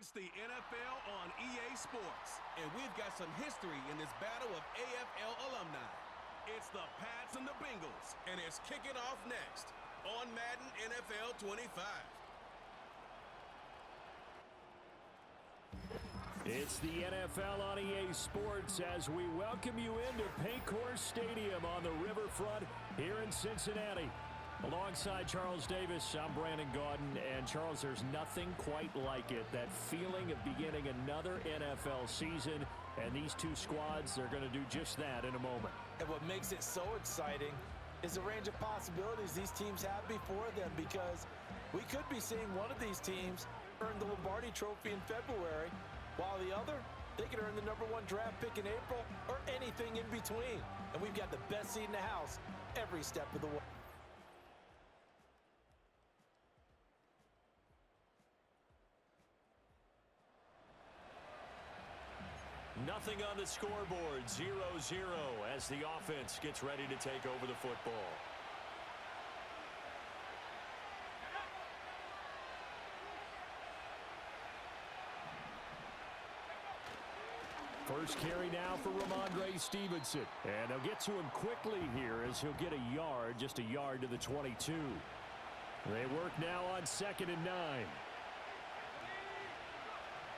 It's the NFL on EA Sports. And we've got some history in this battle of AFL alumni. It's the Pats and the Bengals. And it's kicking off next on Madden NFL 25. It's the NFL on EA Sports as we welcome you into Paycor Stadium on the riverfront here in Cincinnati. Alongside Charles Davis, I'm Brandon Gaudin. And Charles, there's nothing quite like it. That feeling of beginning another NFL season. And these two squads, they're going to do just that in a moment. And what makes it so exciting is the range of possibilities these teams have before them, because we could be seeing one of these teams earn the Lombardi Trophy in February, while the other, they could earn the #1 draft pick in April or anything in between. And we've got the best seat in the house every step of the way. Nothing on the scoreboard, 0-0 as the offense gets ready to take over the football. First carry now for Ramondre Stevenson. And they'll get to him quickly here as he'll get a yard, just a yard to the 22. They work now on 2nd and 9.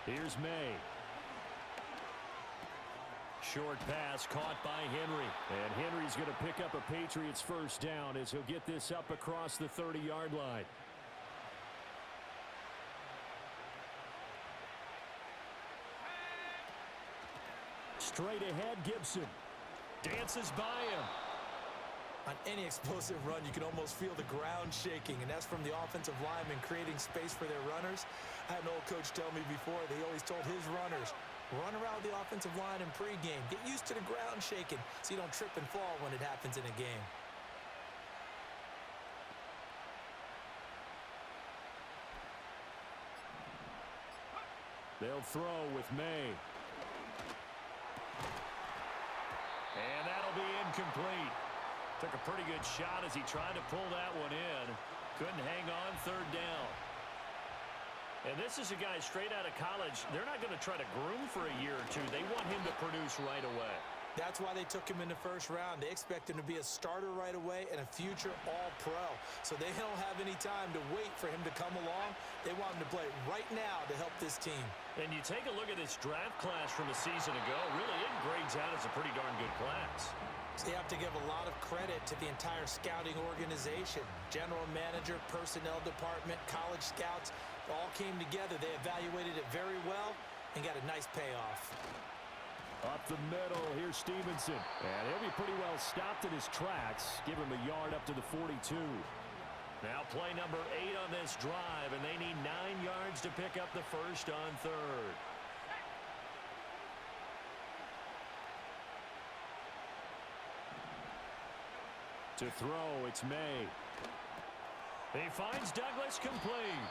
Here's May. Short pass caught by Henry. And Henry's going to pick up a Patriots first down as he'll get this up across the 30-yard line. Straight ahead, Gibson. Dances by him. On any explosive run, you can almost feel the ground shaking, and that's from the offensive linemen creating space for their runners. I had an old coach tell me before, they always told his runners, run around the offensive line in pregame. Get used to the ground shaking so you don't trip and fall when it happens in a game. They'll throw with May. And that'll be incomplete. Took a pretty good shot as he tried to pull that one in. Couldn't hang on, 3rd down. And this is a guy straight out of college. They're not going to try to groom for a year or two. They want him to produce right away. That's why they took him in the first round. They expect him to be a starter right away and a future all-pro. So they don't have any time to wait for him to come along. They want him to play right now to help this team. And you take a look at this draft class from a season ago. Really, it grades out as a pretty darn good class. So you have to give a lot of credit to the entire scouting organization. General manager, personnel department, college scouts, all came together. They evaluated it very well and got a nice payoff. Up the middle, here's Stevenson. And he'll be pretty well stopped in his tracks. Give him a yard up to the 42. Now play number 8 on this drive, and they need 9 yards to pick up the first on 3rd. To throw, it's May. He finds Douglas complete.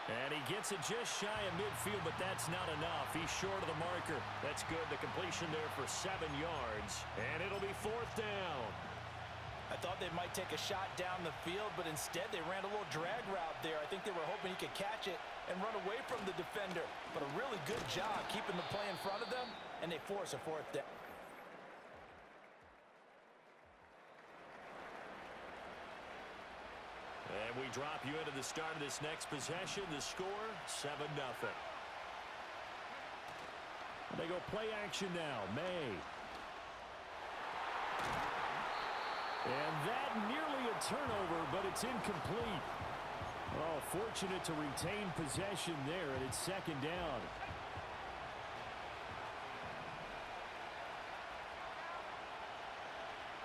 And he gets it just shy of midfield, but that's not enough. He's short of the marker. That's good. The completion there for 7 yards. And it'll be 4th down. I thought they might take a shot down the field, but instead they ran a little drag route there. I think they were hoping he could catch it and run away from the defender. But a really good job keeping the play in front of them, and they force a 4th down. And we drop you into the start of this next possession. The score, 7-0. They go play action now. May. And that nearly a turnover, but it's incomplete. Oh, fortunate to retain possession there, and it's 2nd down.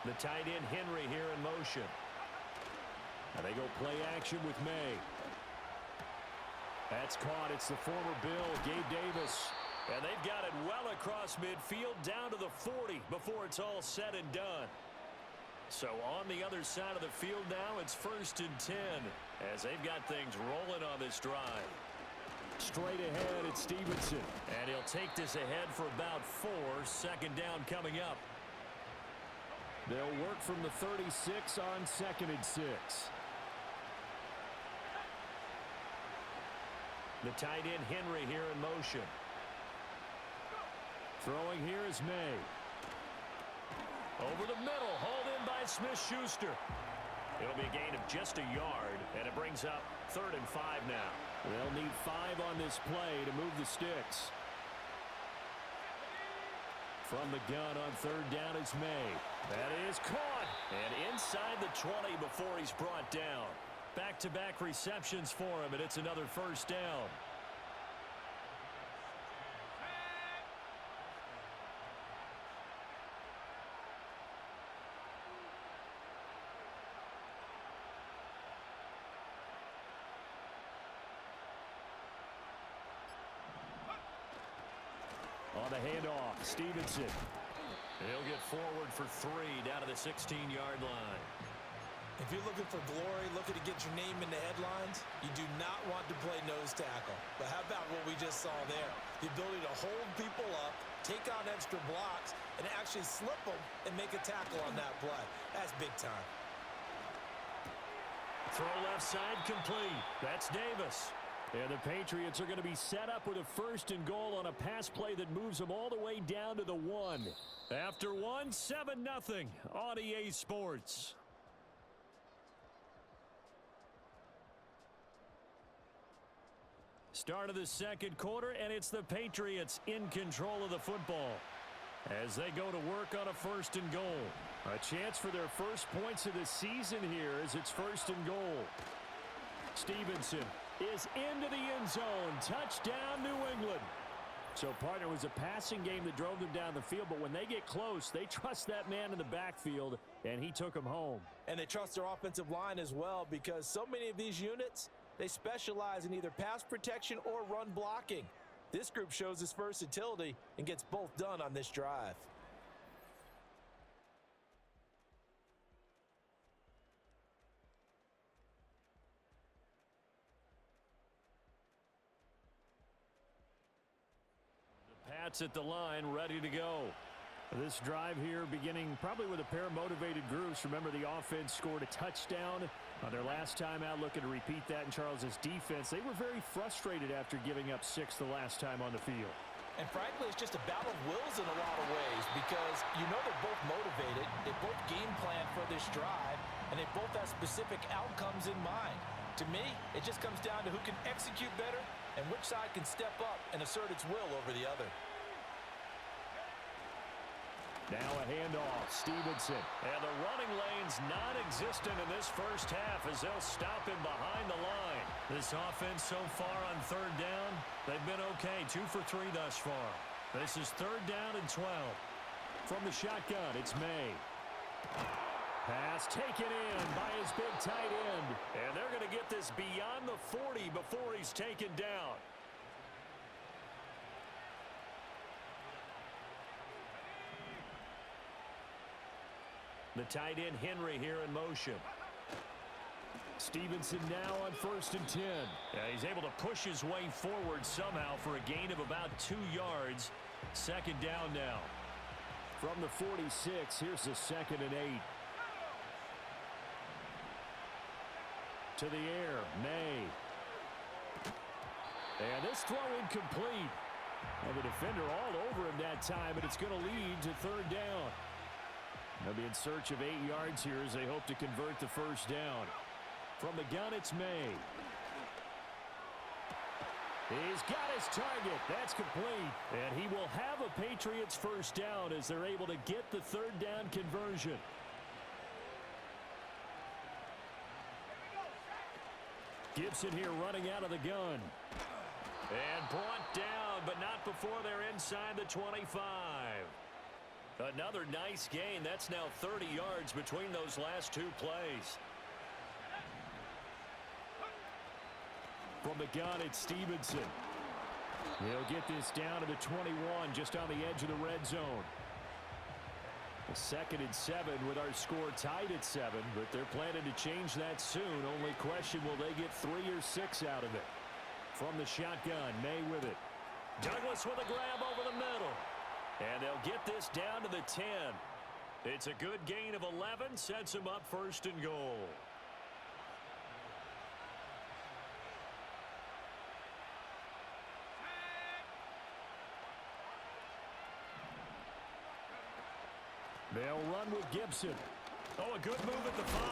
The tight end Henry here in motion. And they go play action with May. That's caught. It's the former Bill, Gabe Davis. And they've got it well across midfield down to the 40 before it's all said and done. So on the other side of the field now, it's 1st and 10 as they've got things rolling on this drive. Straight ahead, it's Stevenson. And he'll take this ahead for about 4. 2nd down coming up. They'll work from the 36 on 2nd and 6. The tight end Henry here in motion. Throwing here is May. Over the middle, hauled in by Smith-Schuster. It'll be a gain of just a yard, and it brings up 3rd and 5 now. They'll need 5 on this play to move the sticks. From the gun on 3rd down is May. That is caught. And inside the 20 before he's brought down. Back-to-back receptions for him, and it's another 1st down. On the handoff, Stevenson. He'll get forward for 3 down to the 16-yard line. If you're looking for glory, looking to get your name in the headlines, you do not want to play nose tackle. But how about what we just saw there? The ability to hold people up, take on extra blocks, and actually slip them and make a tackle on that play. That's big time. Throw left side complete. That's Davis. And the Patriots are going to be set up with a 1st and goal on a pass play that moves them all the way down to the 1. After 1, 7-0 on EA Sports. Start of the 2nd quarter, and it's the Patriots in control of the football as they go to work on a 1st and goal. A chance for their first points of the season here as it's 1st and goal. Stevenson is into the end zone. Touchdown, New England. So, partner, it was a passing game that drove them down the field, but when they get close, they trust that man in the backfield, and he took them home. And they trust their offensive line as well because so many of these units, they specialize in either pass protection or run blocking. This group shows its versatility and gets both done on this drive. Pats at the line, ready to go. This drive here beginning probably with a pair of motivated groups. Remember, the offense scored a touchdown on their last time out, looking to repeat that in Charles's defense. They were very frustrated after giving up 6 the last time on the field. And frankly, it's just a battle of wills in a lot of ways because you know they're both motivated, they both game plan for this drive, and they both have specific outcomes in mind. To me, it just comes down to who can execute better and which side can step up and assert its will over the other. Now a handoff, Stevenson. And the running lane's non-existent in this first half as they'll stop him behind the line. This offense so far on 3rd down, they've been okay. 2 for 3 thus far. This is 3rd down and 12. From the shotgun, it's May. Pass taken in by his big tight end. And they're going to get this beyond the 40 before he's taken down. The tight end Henry here in motion. Stevenson now on 1st and 10. Yeah, he's able to push his way forward somehow for a gain of about 2 yards. 2nd down now. From the 46, here's the 2nd and 8. To the air, May. And this throw incomplete. And the defender all over him that time, and it's going to lead to 3rd down. They'll be in search of 8 yards here as they hope to convert the 1st down. From the gun, it's May. He's got his target. That's complete. And he will have a Patriots 1st down as they're able to get the 3rd down conversion. Gibson here running out of the gun. And brought down, but not before they're inside the 25. Another nice gain. That's now 30 yards between those last 2 plays. From the gun, it's Stevenson. He'll get this down to the 21, just on the edge of the red zone. 2nd and 7 with our score tied at 7, but they're planning to change that soon. Only question, will they get 3 or 6 out of it? From the shotgun, May with it. Douglas with a grab over the middle. And they'll get this down to the 10. It's a good gain of 11, sets them up 1st and goal. They'll run with Gibson. Oh, a good move at the 5.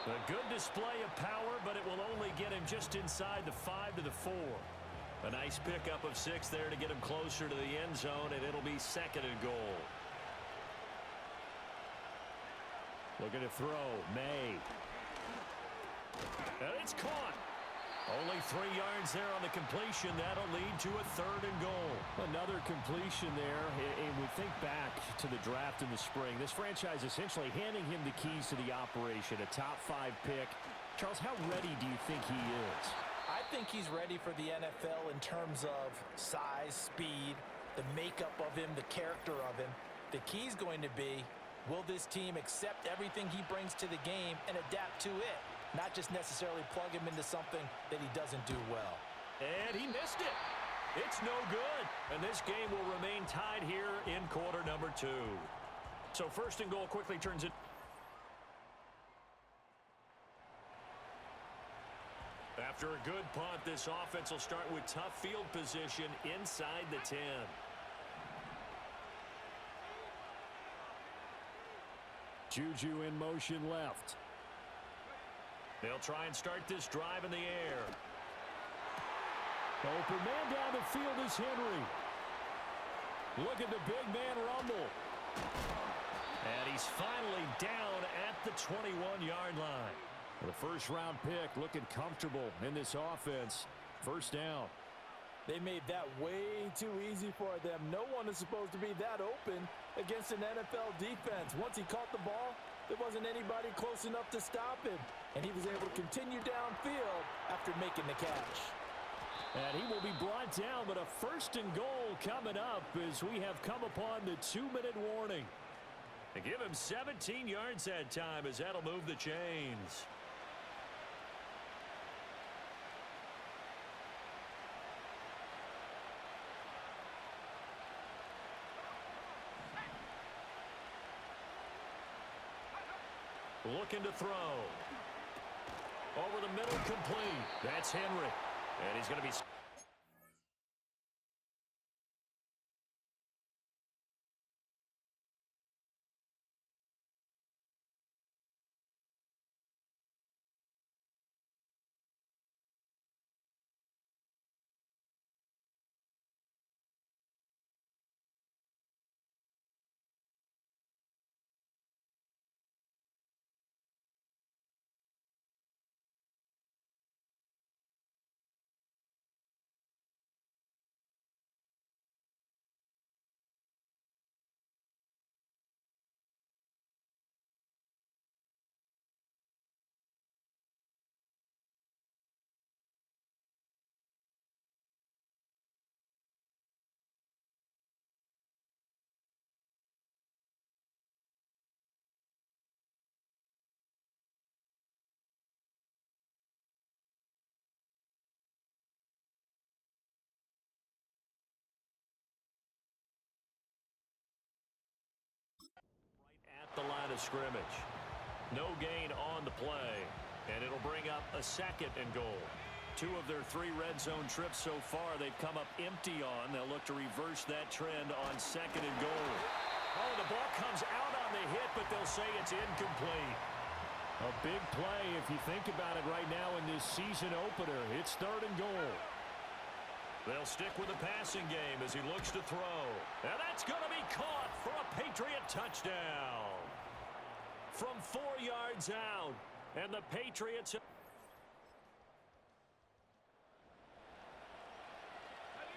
A good display of power, but it will only get him just inside the 5 to the 4. A nice pickup of 6 there to get him closer to the end zone, and it'll be 2nd and goal. Looking to throw. May. And it's caught. Only 3 yards there on the completion. That'll lead to a 3rd and goal. Another completion there. And we think back to the draft in the spring. This franchise essentially handing him the keys to the operation. A top 5 pick. Charles, how ready do you think he is? I think he's ready for the NFL in terms of size, speed, the makeup of him, the character of him. The key's going to be, will this team accept everything he brings to the game and adapt to it? Not just necessarily plug him into something that he doesn't do well. And he missed it. It's no good. And this game will remain tied here in quarter number 2. So 1st and goal quickly turns it. After a good punt, this offense will start with tough field position inside the 10. Juju in motion left. They'll try and start this drive in the air. Open man down the field is Henry. Look at the big man rumble. And he's finally down at the 21-yard line. The first-round pick looking comfortable in this offense. 1st down. They made that way too easy for them. No one is supposed to be that open against an NFL defense. Once he caught the ball, there wasn't anybody close enough to stop him. And he was able to continue downfield after making the catch. And he will be brought down, but a 1st and goal coming up as we have come upon the 2-minute warning. They give him 17 yards that time as that'll move the chains. Looking to throw. Over the middle, complete. That's Henry. And he's going to be... the line of scrimmage. No gain on the play, and it'll bring up a 2nd and goal. 2 of their 3 red zone trips so far they've come up empty on. They'll look to reverse that trend on 2nd and goal. Oh, the ball comes out on the hit, but they'll say it's incomplete. A big play if you think about it right now in this season opener. It's 3rd and goal. They'll stick with the passing game as he looks to throw. And that's going to be caught for a Patriot touchdown. From 4 yards out. And the Patriots...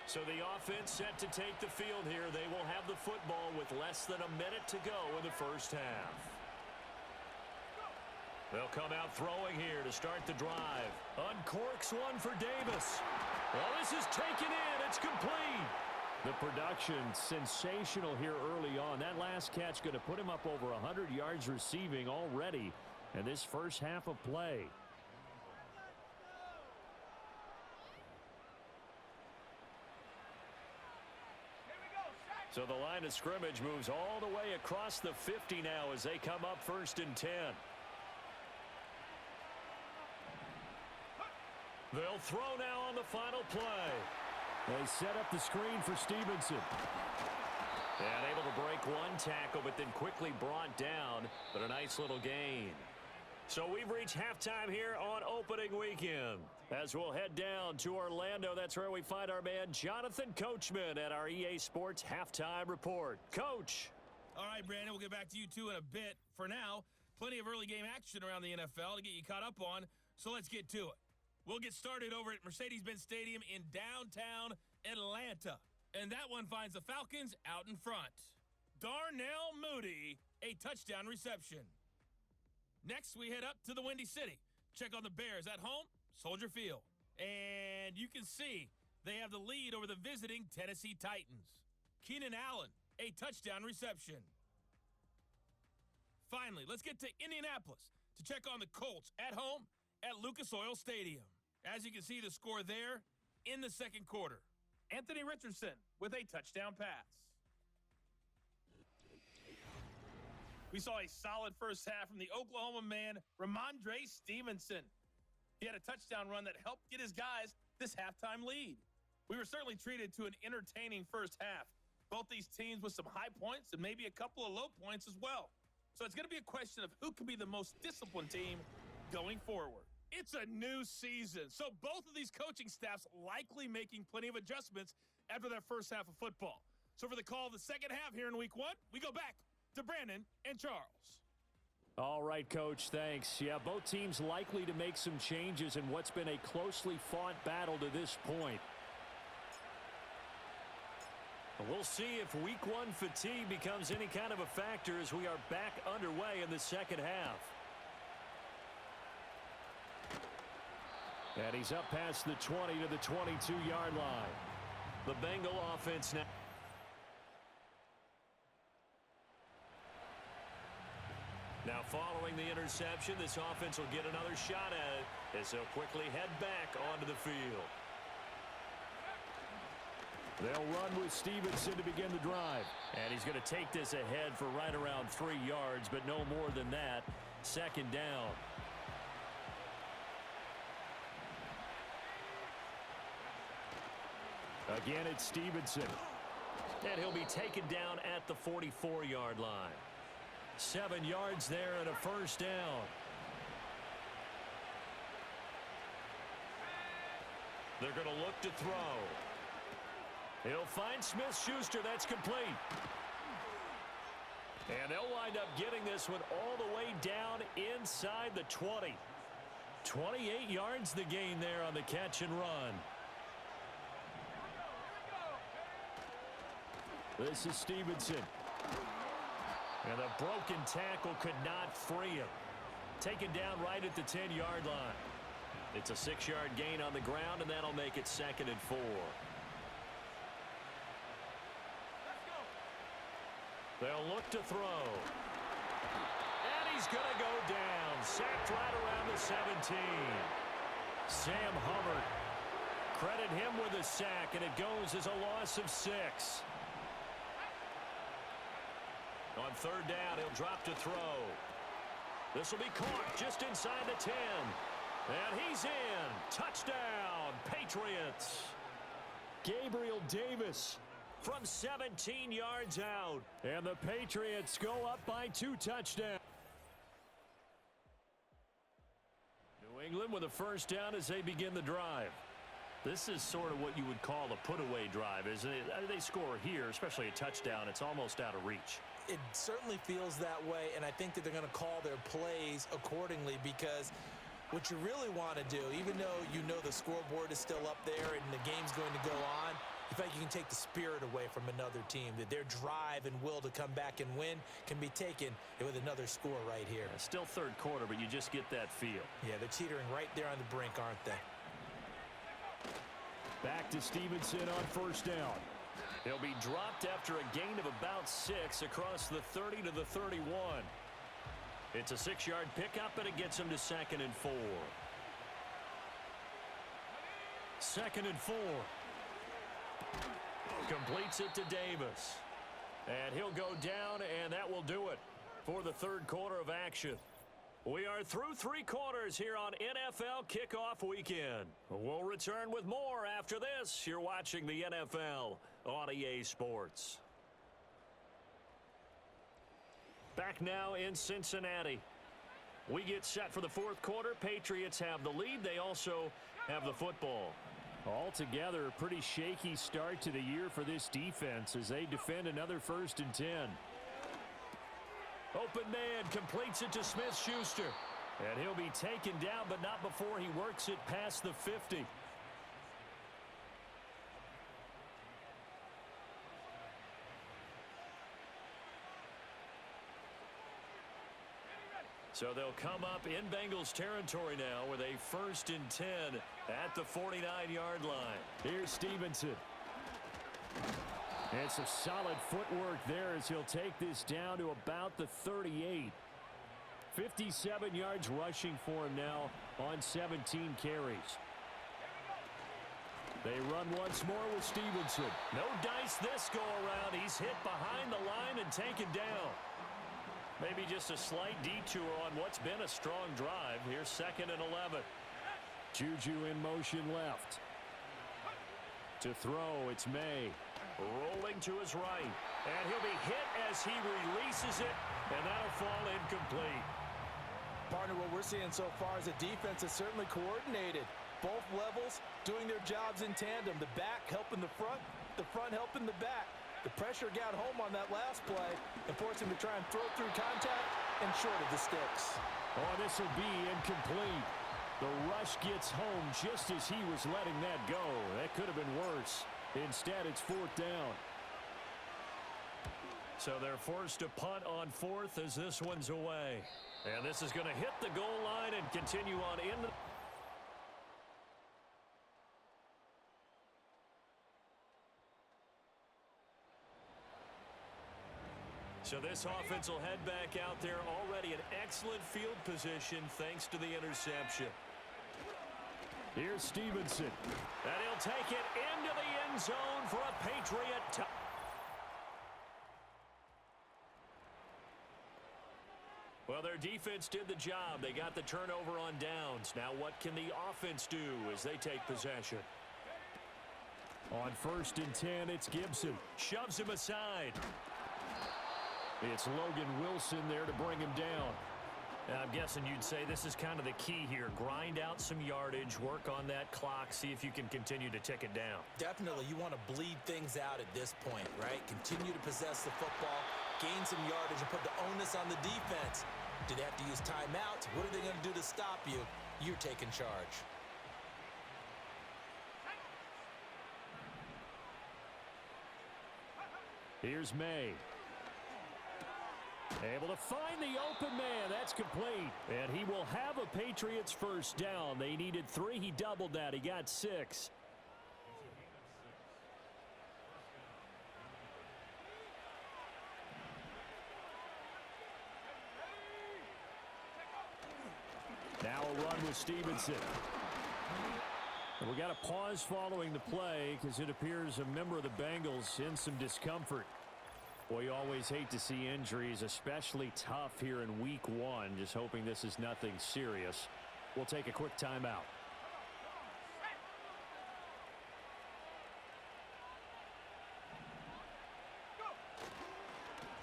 So the offense set to take the field here. They will have the football with less than a minute to go in the 1st half. They'll come out throwing here to start the drive. Uncorks one for Davis. Well, this is taken in. It's complete. The production sensational here early on. That last catch going to put him up over 100 yards receiving already in this 1st half of play. So the line of scrimmage moves all the way across the 50 now as they come up 1st and 10. They'll throw now on the final play. They set up the screen for Stevenson. And able to break one tackle, but then quickly brought down. But a nice little gain. So we've reached halftime here on opening weekend. As we'll head down to Orlando, that's where we find our man Jonathan Coachman at our EA Sports Halftime Report. Coach. All right, Brandon, we'll get back to you two in a bit. For now, plenty of early game action around the NFL to get you caught up on, so let's get to it. We'll get started over at Mercedes-Benz Stadium in downtown Atlanta. And that one finds the Falcons out in front. Darnell Mooney, a touchdown reception. Next, we head up to the Windy City. Check on the Bears at home, Soldier Field. And you can see they have the lead over the visiting Tennessee Titans. Keenan Allen, a touchdown reception. Finally, let's get to Indianapolis to check on the Colts at home at Lucas Oil Stadium. As you can see the score there in the second quarter. Anthony Richardson with a touchdown pass. We saw a solid first half from the Oklahoma man, Ramondre Stevenson. He had a touchdown run that helped get his guys this halftime lead. We were certainly treated to an entertaining first half. Both these teams with some high points and maybe a couple of low points as well. So it's going to be a question of who can be the most disciplined team going forward. It's a new season, so both of these coaching staffs likely making plenty of adjustments after their first half of football. So for the call of the second half here in week one, we go back to Brandon and Charles. All right, Coach, thanks. Yeah, both teams likely to make some changes in what's been a closely fought battle to this point. We'll see if week one fatigue becomes any kind of a factor as we are back underway in the second half. And he's up past the 20 to the 22-yard line. The Bengal offense now. Now following the interception, this offense will get another shot at it as they'll quickly head back onto the field. They'll run with Stevenson to begin the drive. And he's going to take this ahead for right around 3 yards, but no more than that. Second down. Again, it's Stevenson. And he'll be taken down at the 44-yard line. 7 yards there and a first down. They're going to look to throw. He'll find Smith-Schuster. That's complete. And they'll wind up getting this one all the way down inside the 20. 28 yards the gain there on the catch and run. This is Stevenson. And the broken tackle could not free him. Taken down right at the 10-yard line. It's a 6-yard gain on the ground, and that'll make it 2nd and 4. They'll look to throw. And he's going to go down. Sacked right around the 17. Sam Hubbard. Credit him with a sack, and it goes as a loss of 6. On third down, he'll drop to throw. This will be caught just inside the 10. And he's in. Touchdown, Patriots. Gabriel Davis from 17 yards out. And the Patriots go up by 2 touchdowns. New England with a first down as they begin the drive. This is sort of what you would call a put-away drive, isn't it? They score here, especially a touchdown. It's almost out of reach. It certainly feels that way, and I think that they're going to call their plays accordingly because what you really want to do, even though you know the scoreboard is still up there and the game's going to go on, you feel like you can take the spirit away from another team, that their drive and will to come back and win can be taken with another score right here. Still third quarter, but you just get that feel. Yeah, they're teetering right there on the brink, aren't they? Back to Stevenson on first down. He'll be dropped after a gain of about 6 across the 30 to the 31. It's a 6-yard pickup, and it gets him to 2nd and 4. 2nd and 4. Completes it to Davis. And he'll go down, and that will do it for the third quarter of action. We are through 3 quarters here on NFL Kickoff Weekend. We'll return with more after this. You're watching the NFL on EA Sports. Back now in Cincinnati. We get set for the fourth quarter. Patriots have the lead. They also have the football. Altogether, a pretty shaky start to the year for this defense as they defend another 1st and 10. Open man completes it to Smith-Schuster. And he'll be taken down, but not before he works it past the 50. So they'll come up in Bengals territory now with a 1st and 10 at the 49-yard line. Here's Stevenson. And some solid footwork there as he'll take this down to about the 38. 57 yards rushing for him now on 17 carries. They run once more with Stevenson. No dice this go around. He's hit behind the line and taken down. Maybe just a slight detour on what's been a strong drive. Here's 2nd and 11. Juju in motion left. To throw, it's May. Rolling to his right. And he'll be hit as he releases it. And that'll fall incomplete. Partner, what we're seeing so far is the defense is certainly coordinated. Both levels doing their jobs in tandem. The back helping the front helping the back. The pressure got home on that last play and forced him to try and throw through contact and short of the sticks. Oh, this will be incomplete. The rush gets home just as he was letting that go. That could have been worse. Instead, it's 4th down. So they're forced to punt on 4th as this one's away. And this is going to hit the goal line and continue on in the... So this offense will head back out there, already in excellent field position thanks to the interception. Here's Stevenson. And he'll take it into the end zone for a Patriot touchdown. Well, their defense did the job. They got the turnover on downs. Now what can the offense do as they take possession? On 1st and 10, it's Gibson. Shoves him aside. It's Logan Wilson there to bring him down. And I'm guessing you'd say this is kind of the key here. Grind out some yardage, work on that clock, see if you can continue to tick it down. Definitely, you want to bleed things out at this point, right? Continue to possess the football, gain some yardage, and put the onus on the defense. Do they have to use timeouts? What are they going to do to stop you? You're taking charge. Here's May. Able to find the open man. That's complete. And he will have a Patriots 1st down. They needed 3. He doubled that. He got 6. Now a run with Stevenson. And we got a pause following the play because it appears a member of the Bengals in some discomfort. Boy, you always hate to see injuries, especially tough here in week 1. Just hoping this is nothing serious. We'll take a quick timeout.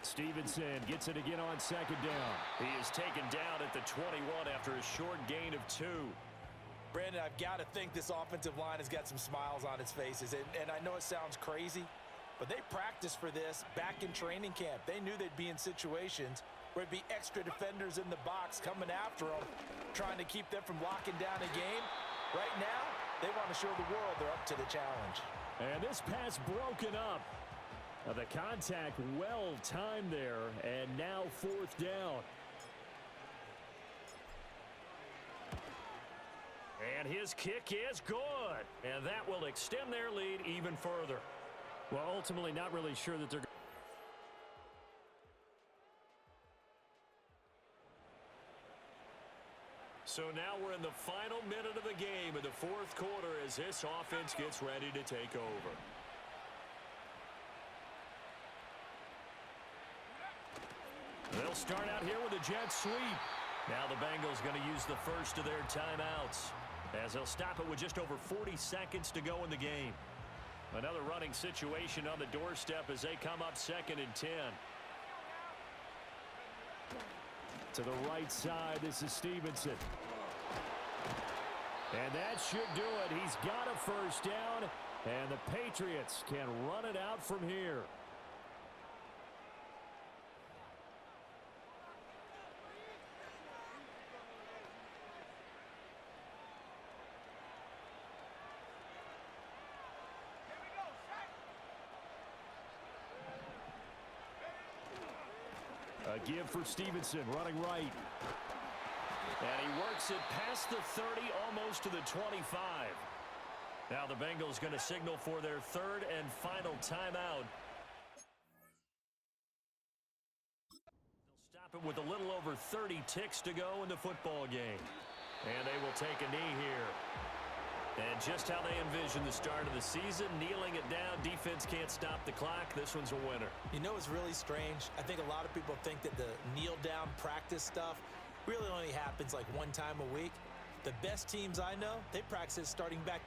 Stevenson gets it again on 2nd down. He is taken down at the 21 after a short gain of 2. Brandon, I've got to think this offensive line has got some smiles on its faces. And I know it sounds crazy, but they practiced for this back in training camp. They knew they'd be in situations where it'd be extra defenders in the box coming after them, trying to keep them from locking down a game. Right now, they want to show the world they're up to the challenge. And this pass broken up. The contact well timed there, and now 4th down. And his kick is good. And that will extend their lead even further. Well, ultimately not really sure that they're... So now we're in the final minute of the game in the 4th quarter as this offense gets ready to take over. They'll start out here with a jet sweep. Now the Bengals going to use the first of their timeouts as they'll stop it with just over 40 seconds to go in the game. Another running situation on the doorstep as they come up 2nd and 10. To the right side, this is Stevenson. And that should do it. He's got a first down, and the Patriots can run it out from here. A give for Stevenson, running right. And he works it past the 30, almost to the 25. Now the Bengals going to signal for their third and final timeout. They'll stop it with a little over 30 ticks to go in the football game. And they will take a knee here. And just how they envision the start of the season, kneeling it down, defense can't stop the clock. This one's a winner. You know, it's really strange. I think a lot of people think that the kneel down practice stuff really only happens like one time a week. The best teams I know, they practice starting back.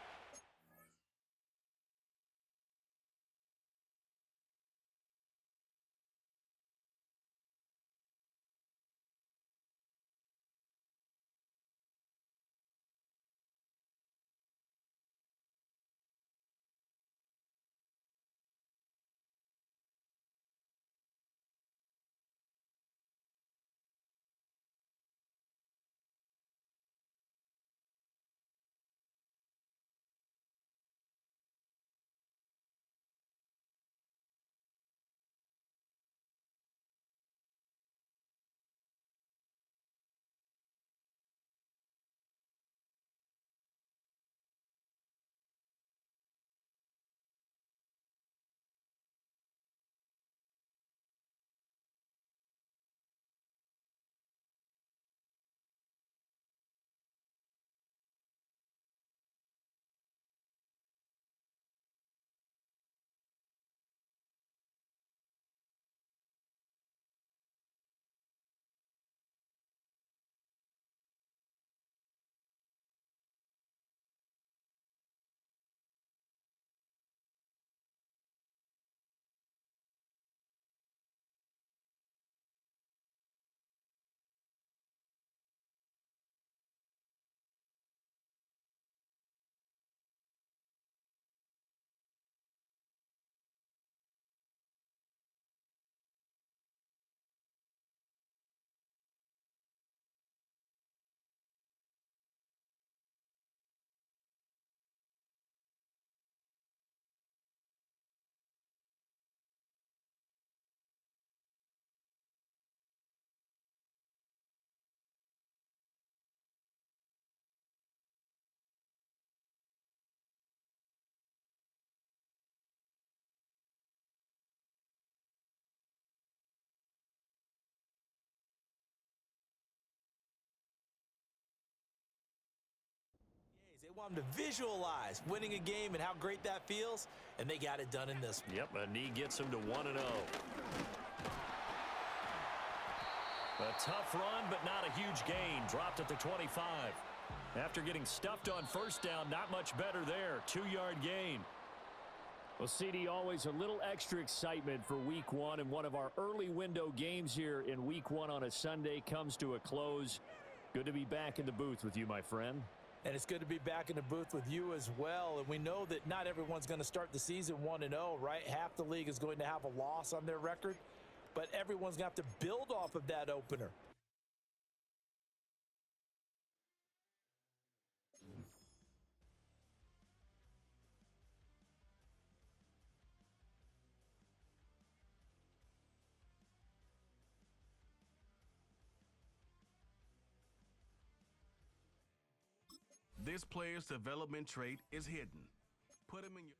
They want them to visualize winning a game and how great that feels, and they got it done in this one. Yep, a knee gets them to 1-0. A tough run, but not a huge gain. Dropped at the 25. After getting stuffed on first down, not much better there. 2-yard gain. Well, CD, always a little extra excitement for Week 1, and one of our early window games here in Week 1 on a Sunday comes to a close. Good to be back in the booth with you, my friend. And it's good to be back in the booth with you as well. And we know that not everyone's going to start the season 1-0, right? Half the league is going to have a loss on their record, but everyone's going to have to build off of that opener. This player's development trait is hidden. Put him in your...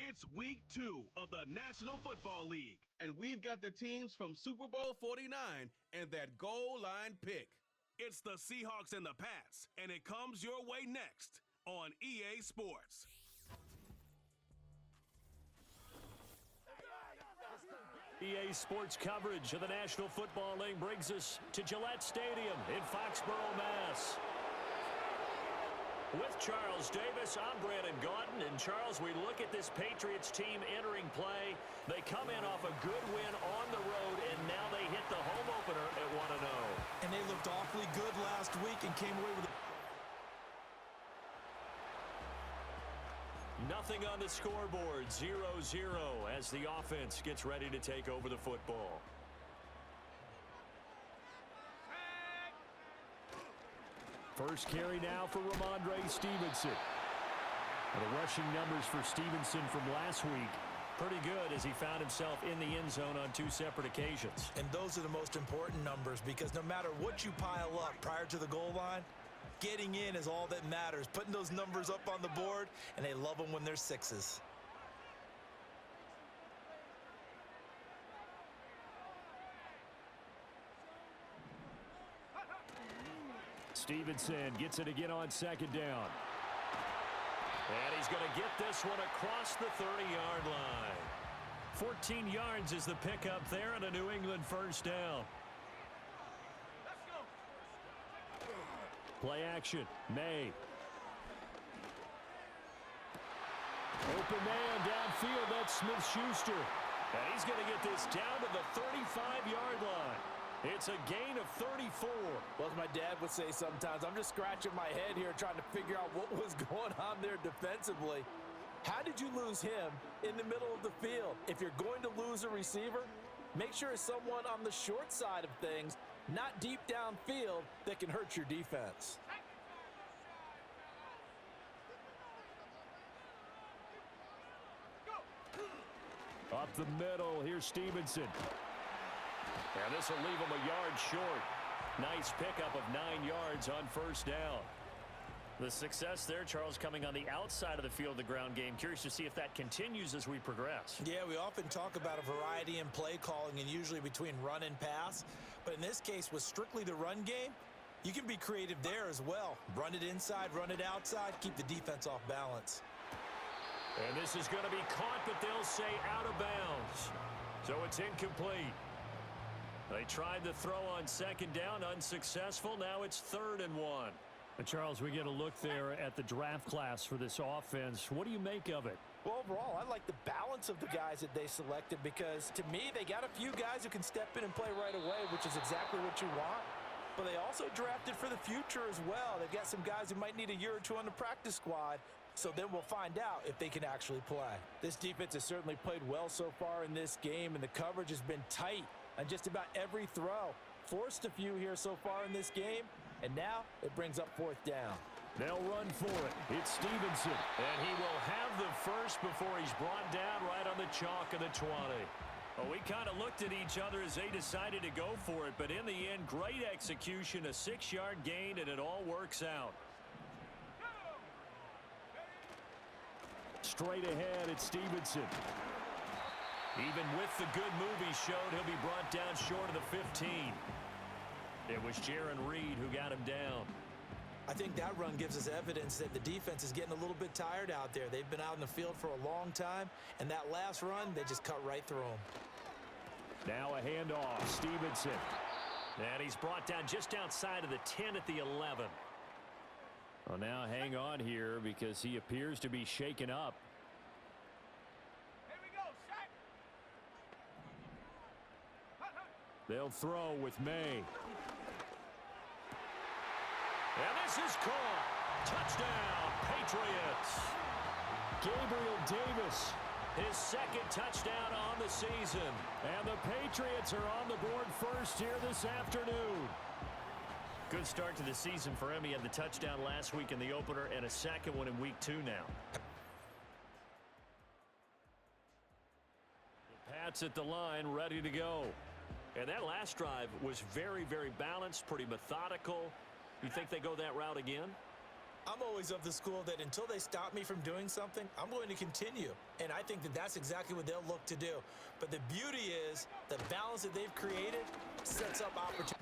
It's week 2 of the National Football League, and we've got the teams from Super Bowl 49 and that goal line pick. It's the Seahawks and the Pats, and it comes your way next on EA Sports. EA Sports coverage of the National Football League brings us to Gillette Stadium in Foxborough, Mass. With Charles Davis, I'm Brandon Gaudin. And Charles, we look at this Patriots team entering play. They come in off a good win on the road, and now they hit the home opener at 1-0. And they looked awfully good last week and came away with a... Nothing on the scoreboard, 0-0 as the offense gets ready to take over the football. First carry now for Ramondre Stevenson. And the rushing numbers for Stevenson from last week, pretty good as he found himself in the end zone on 2 separate occasions. And those are the most important numbers because no matter what you pile up prior to the goal line, getting in is all that matters. Putting those numbers up on the board, and they love them when they're 6s. Stevenson gets it again on 2nd down. And he's going to get this one across the 30-yard line. 14 yards is the pickup there and a New England first down. Play action. May. Open man downfield. That's Smith-Schuster. And he's going to get this down to the 35-yard line. It's a gain of 34. Well, as my dad would say sometimes, I'm just scratching my head here trying to figure out what was going on there defensively. How did you lose him in the middle of the field? If you're going to lose a receiver, make sure it's someone on the short side of things, not deep downfield, that can hurt your defense. Up the middle, here's Stevenson. And this will leave him a yard short. Nice pickup of 9 yards on first down. The success there, Charles, coming on the outside of the field, the ground game. Curious to see if that continues as we progress. Yeah, we often talk about a variety in play calling and usually between run and pass. But in this case, with strictly the run game, you can be creative there as well. Run it inside, run it outside, keep the defense off balance. And this is going to be caught, but they'll say out of bounds. So it's incomplete. They tried to throw on 2nd down, unsuccessful. Now it's 3rd and 1. Charles, we get a look there at the draft class for this offense. What do you make of it? Well, overall, I like the balance of the guys that they selected because, to me, they got a few guys who can step in and play right away, which is exactly what you want. But they also drafted for the future as well. They've got some guys who might need a year or 2 on the practice squad, so then we'll find out if they can actually play. This defense has certainly played well so far in this game, and the coverage has been tight on just about every throw. Forced a few here so far in this game, and now it brings up 4th down. They'll run for it. It's Stevenson. And he will have the first before he's brought down right on the chalk of the 20. Well, we kind of looked at each other as they decided to go for it, but in the end, great execution, a 6-yard gain, and it all works out. Straight ahead, it's Stevenson. Even with the good move he showed, he'll be brought down short of the 15. It was Jaron Reed who got him down. I think that run gives us evidence that the defense is getting a little bit tired out there. They've been out in the field for a long time, and that last run, they just cut right through them. Now a handoff, Stevenson. And he's brought down just outside of the 10 at the 11. Well, now hang on here because he appears to be shaken up. They'll throw with May. And this is caught. Touchdown, Patriots. Gabriel Davis. His 2nd touchdown on the season. And the Patriots are on the board first here this afternoon. Good start to the season for him. He had the touchdown last week in the opener and a 2nd one in week 2 now. The Pats at the line, ready to go. And that last drive was very, very balanced, pretty methodical. You think they go that route again? I'm always of the school that until they stop me from doing something, I'm going to continue. And I think that that's exactly what they'll look to do. But the beauty is the balance that they've created sets up opportunity.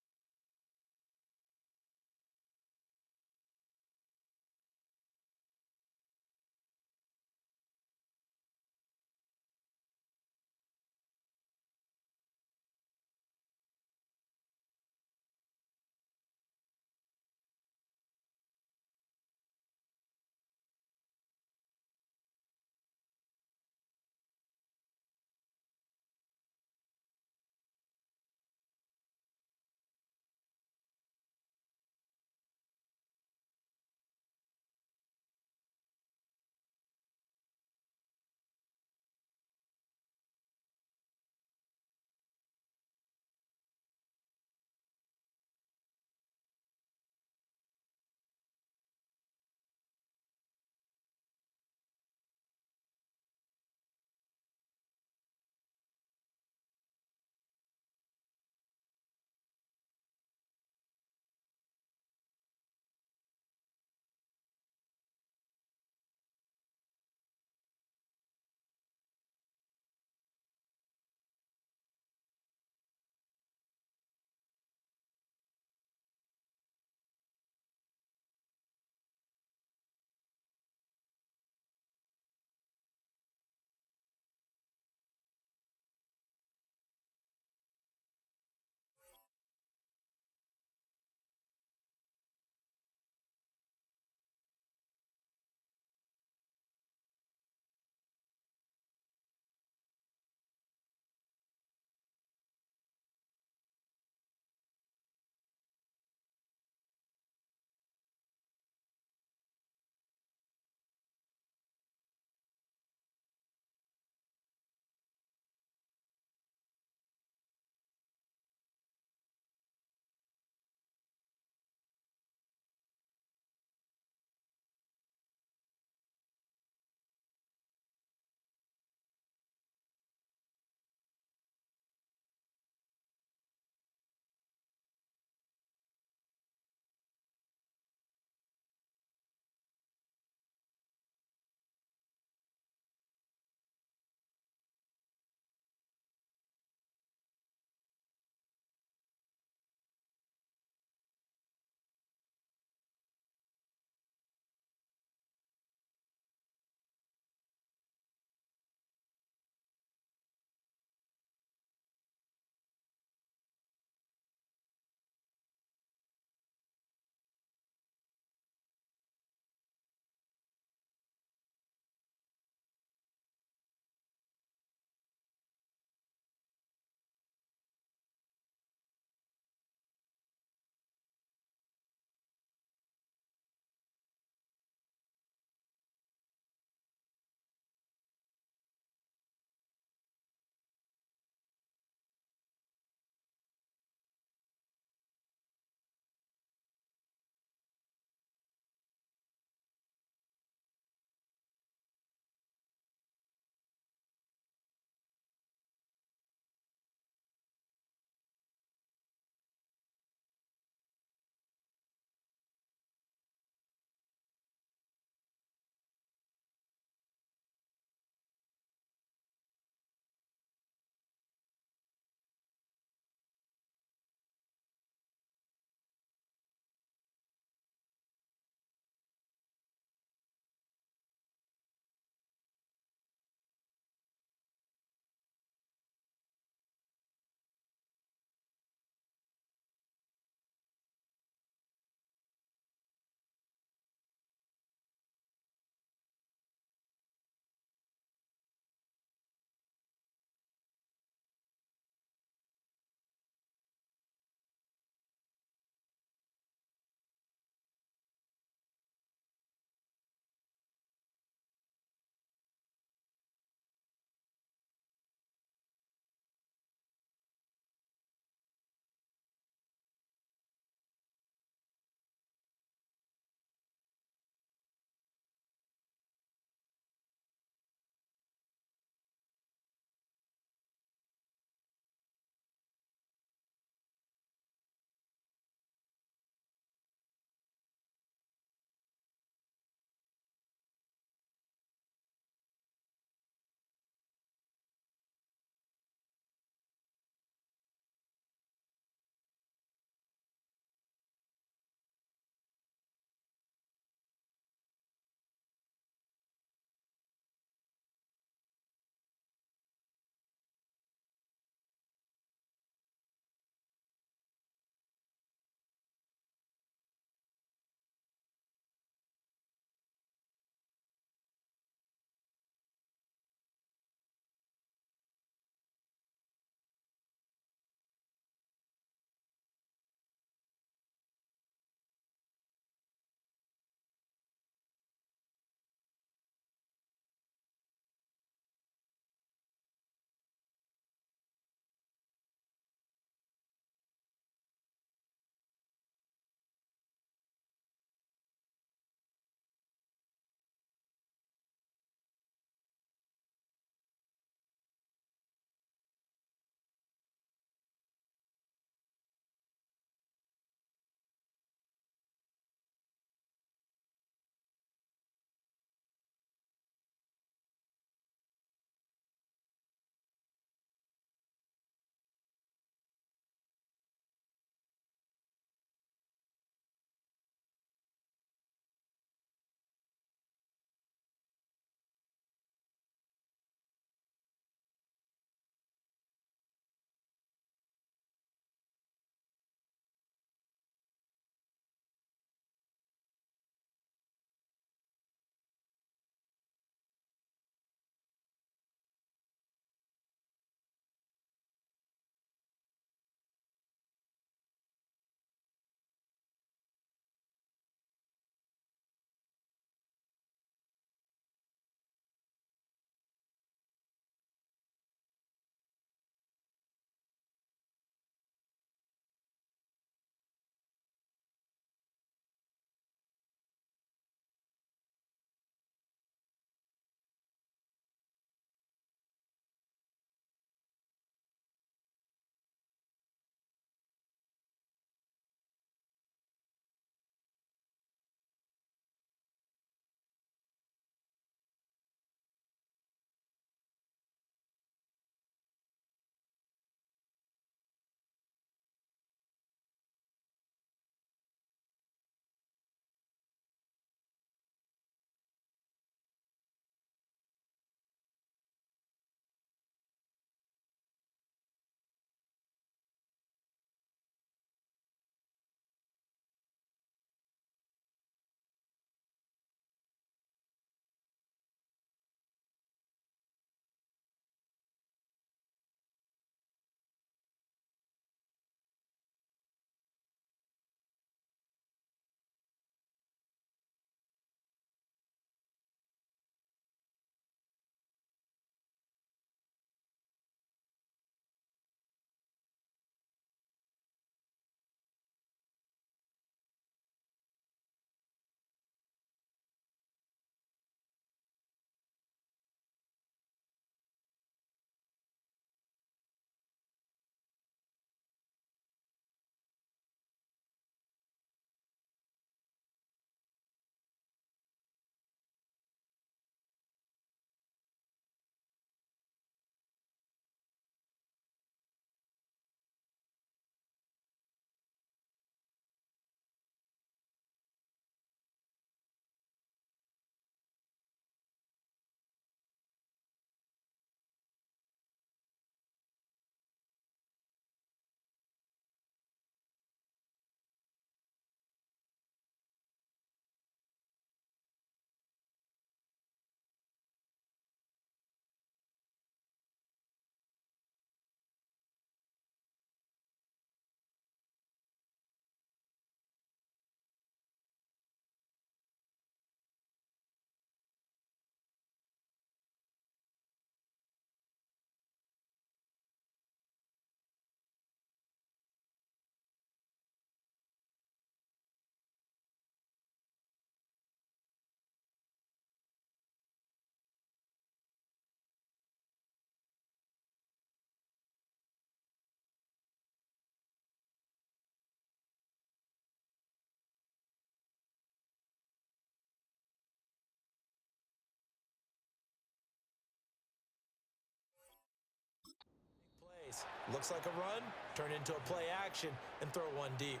Looks like a run, turn into a play action, and throw one deep.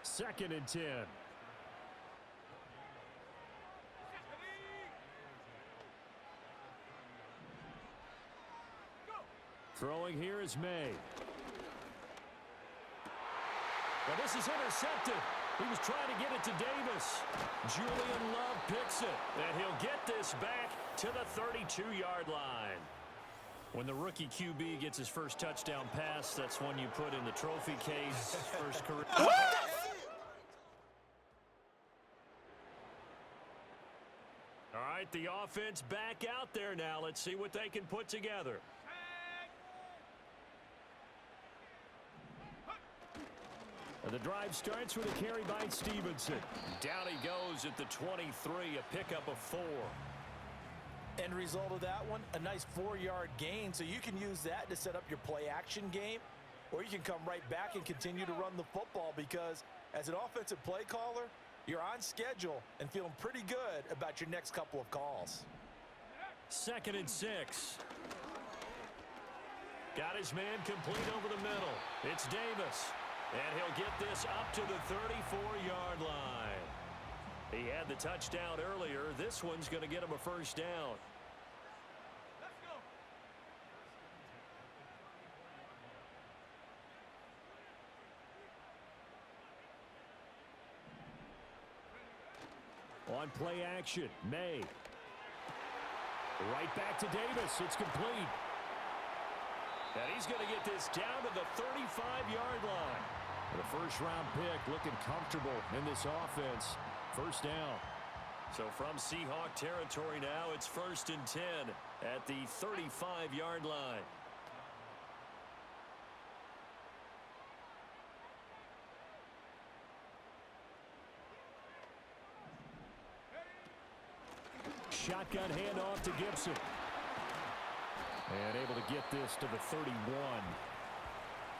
2nd and 10. Throwing here is May. Well, this is intercepted. He was trying to get it to Davis. Julian Love picks it, and he'll get this back to the 32-yard line. When the rookie QB gets his first touchdown pass, that's one you put in the trophy case. First career. All right, the offense back out there now. Let's see what they can put together. And the drive starts with a carry by Stevenson. Down he goes at the 23, a pickup of 4. End result of that one, a nice 4-yard gain. So you can use that to set up your play-action game, or you can come right back and continue to run the football because as an offensive play caller, you're on schedule and feeling pretty good about your next couple of calls. 2nd and 6. Got his man complete over the middle. It's Davis. And he'll get this up to the 34-yard line. He had the touchdown earlier. This one's going to get him a first down. Let's go. On play action, May. Right back to Davis. It's complete. And he's going to get this down to the 35-yard line. The first-round pick looking comfortable in this offense. First down. So from Seahawk territory now, it's 1st and 10 at the 35-yard line. Shotgun handoff to Gibson. And able to get this to the 31.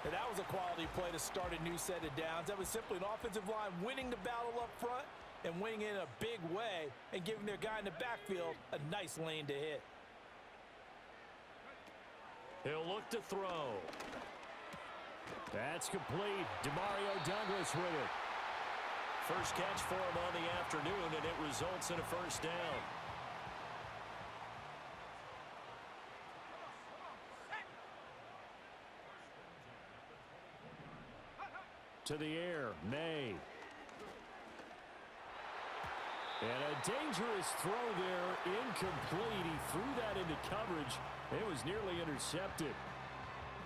And that was a quality play to start a new set of downs. That was simply an offensive line winning the battle up front and winning in a big way and giving their guy in the backfield a nice lane to hit. He'll look to throw. That's complete. Demario Douglas with it. First catch for him on the afternoon, and it results in a first down. To the air, May. And a dangerous throw there, incomplete. He threw that into coverage. It was nearly intercepted.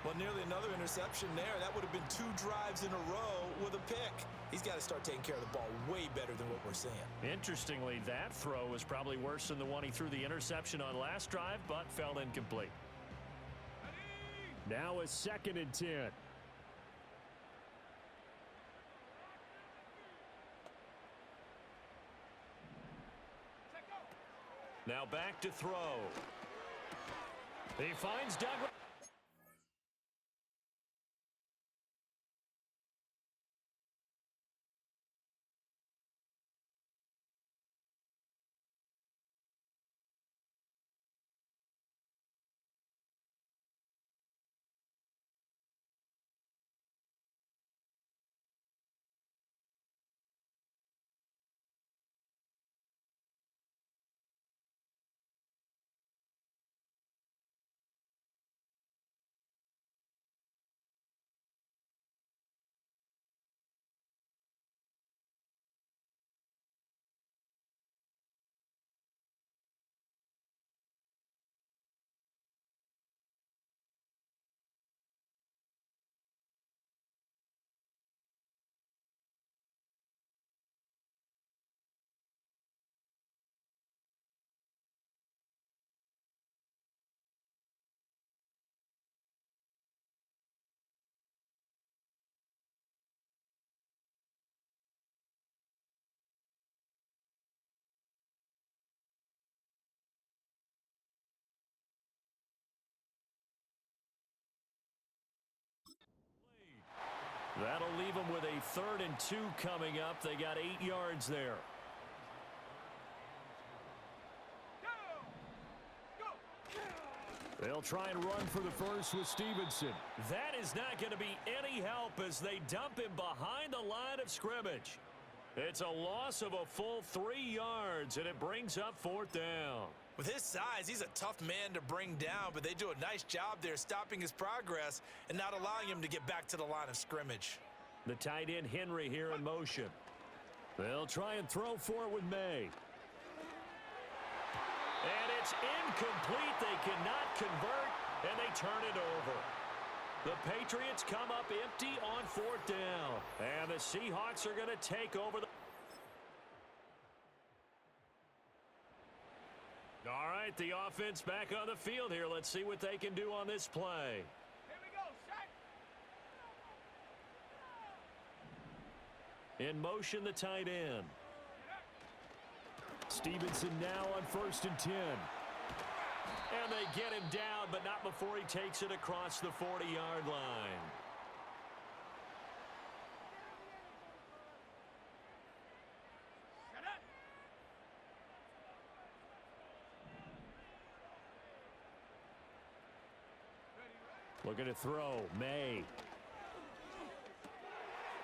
Well, nearly another interception there. That would have been 2 drives in a row with a pick. He's got to start taking care of the ball way better than what we're seeing. Interestingly, that throw was probably worse than the one he threw the interception on last drive, but fell incomplete. Now a 2nd and 10. Now back to throw. He finds Douglas. That'll leave them with a 3rd and 2 coming up. They got 8 yards there. They'll try and run for the first with Stevenson. That is not going to be any help as they dump him behind the line of scrimmage. It's a loss of a full 3 yards, and it brings up 4th down. With his size, he's a tough man to bring down, but they do a nice job there stopping his progress and not allowing him to get back to the line of scrimmage. The tight end Henry here in motion. They'll try and throw for it with May. And it's incomplete. They cannot convert, and they turn it over. The Patriots come up empty on 4th down. And the Seahawks are going to take over the... All right, the offense back on the field here. Let's see what they can do on this play. Here we go, shot. In motion, the tight end. Stevenson now on 1st and 10. And they get him down, but not before he takes it across the 40-yard line. Looking to throw. May.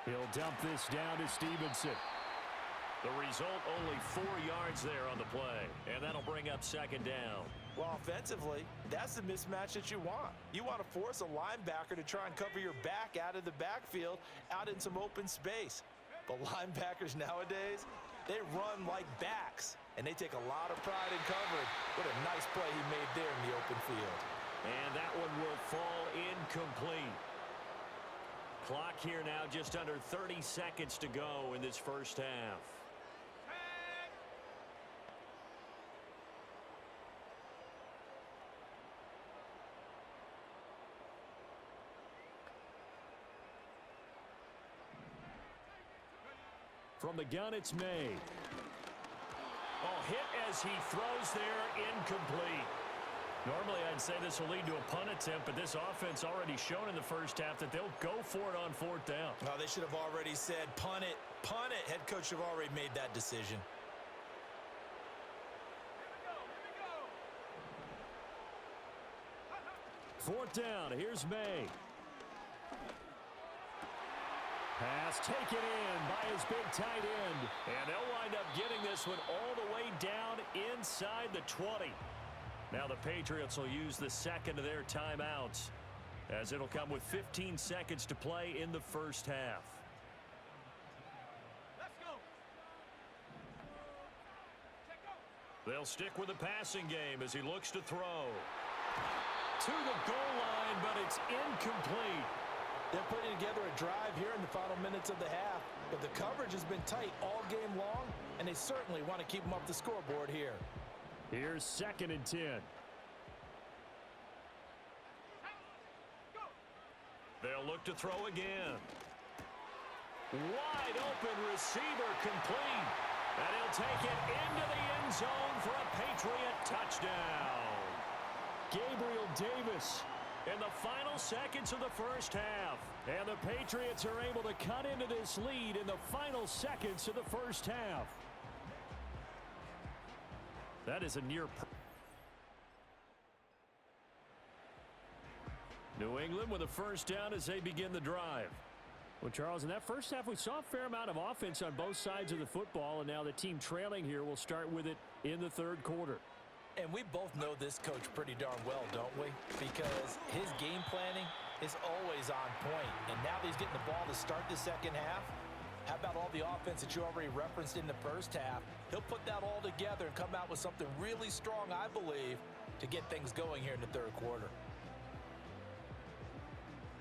He'll dump this down to Stevenson. The result, only 4 yards there on the play. And that'll bring up 2nd down. Well, offensively, that's the mismatch that you want. You want to force a linebacker to try and cover your back out of the backfield, out in some open space. But linebackers nowadays, they run like backs, and they take a lot of pride in covering. What a nice play he made there in the open field. And that one will fall incomplete. Clock here now just under 30 seconds to go in this first half. From the gun, it's May. Oh, hit as he throws there, incomplete. Normally, I'd say this will lead to a punt attempt, but this offense already shown in the first half that they'll go for it on 4th down. Oh, they should have already said, punt it, punt it. Head coach should have already made that decision. Here we go. 4th down. Here's May. Pass taken in by his big tight end. And they'll wind up getting this one all the way down inside the 20. Now the Patriots will use the second of their timeouts, as it'll come with 15 seconds to play in the first half. Let's go. They'll stick with the passing game as he looks to throw. To the goal line, but it's incomplete. They're putting together a drive here in the final minutes of the half, but the coverage has been tight all game long, and they certainly want to keep them up the scoreboard here. Here's 2nd and 10. They'll look to throw again. Wide open receiver complete. And he'll take it into the end zone for a Patriot touchdown. Gabriel Davis. In the final seconds of the first half. And the Patriots are able to cut into this lead in the final seconds of the first half. That is a near... New England with a first down as they begin the drive. Well, Charles, in that first half, we saw a fair amount of offense on both sides of the football, and now the team trailing here will start with it in the 3rd quarter. And we both know this coach pretty darn well, don't we? Because his game planning is always on point. And now that he's getting the ball to start the second half, how about all the offense that you already referenced in the first half? He'll put that all together and come out with something really strong, I believe, to get things going here in the 3rd quarter.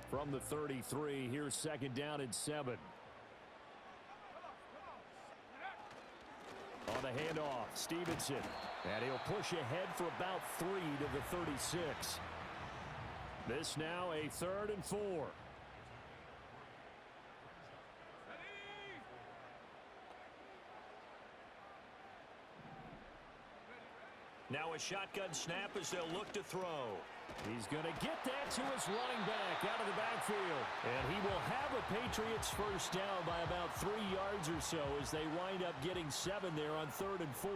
From the 33, here's 2nd down and 7. On the handoff, Stevenson. And he'll push ahead for about 3 to the 36. This now a 3rd and 4. Now a shotgun snap as they'll look to throw. He's going to get that to his running back out of the backfield. And he will have a Patriots first down by about 3 yards or so as they wind up getting 7 there on 3rd and 4.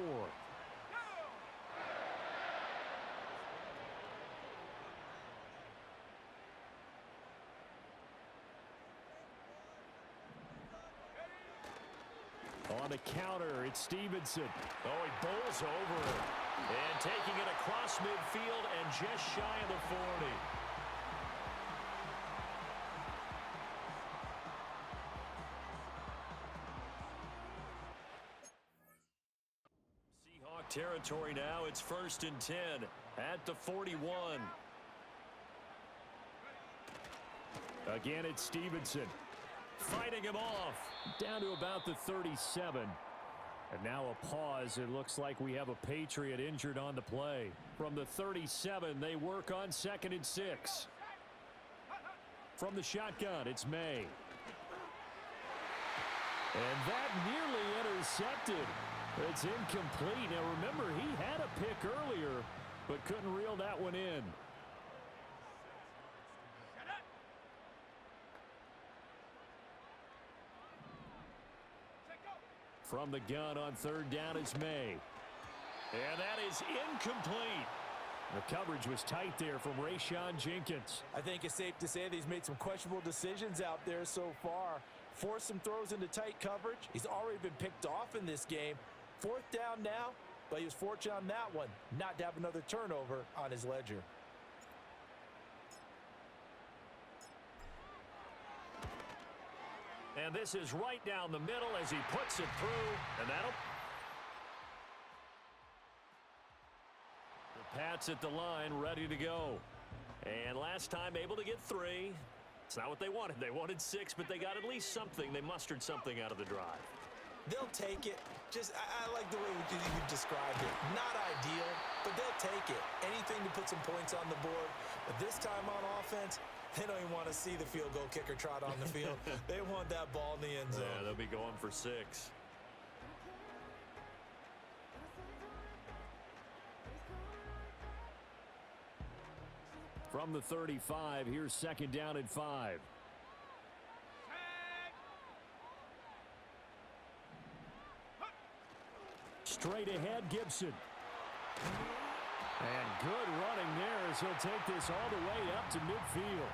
the counter. It's Stevenson. Oh, he bowls over it. And taking it across midfield and just shy of the 40. Seahawk territory now. It's 1st and 10 at the 41. Again, it's Stevenson. Fighting him off. Down to about the 37. And now a pause. It looks like we have a Patriot injured on the play. From the 37, they work on 2nd and 6. From the shotgun, it's May. And that nearly intercepted. It's incomplete. Now remember, he had a pick earlier, but couldn't reel that one in. From the gun on 3rd down is May. And that is incomplete. The coverage was tight there from Rayshon Jenkins. I think it's safe to say that he's made some questionable decisions out there so far. Forced some throws into tight coverage. He's already been picked off in this game. 4th down now, but he was fortunate on that one not to have another turnover on his ledger. And this is right down the middle as he puts it through. And that'll... The Pats at the line, ready to go. And last time able to get 3. It's not what they wanted. They wanted 6, but they got at least something. They mustered something out of the drive. They'll take it. I like the way you described it. Not ideal, but they'll take it. Anything to put some points on the board. But this time on offense, they don't even want to see the field goal kicker trot on the field. They want that ball in the end zone. Yeah, they'll be going for 6. From the 35, here's 2nd down and 5. Straight ahead, Gibson. And good running there as he'll take this all the way up to midfield.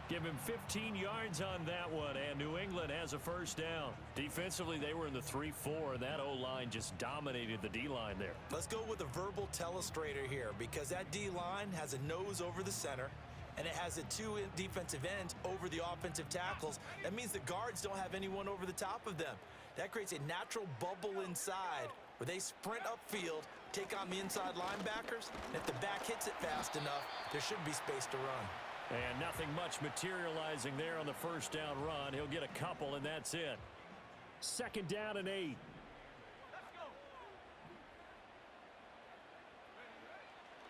Give him 15 yards on that one, and New England has a 1st down. Defensively, they were in the 3-4, and that O-line just dominated the D-line there. Let's go with a verbal telestrator here, because that D-line has a nose over the center, and it has a 2 defensive ends over the offensive tackles. That means the guards don't have anyone over the top of them. That creates a natural bubble inside where they sprint upfield, take on the inside linebackers, and if the back hits it fast enough, there should be space to run. And nothing much materializing there on the 1st down run. He'll get a couple, and that's it. 2nd down and 8.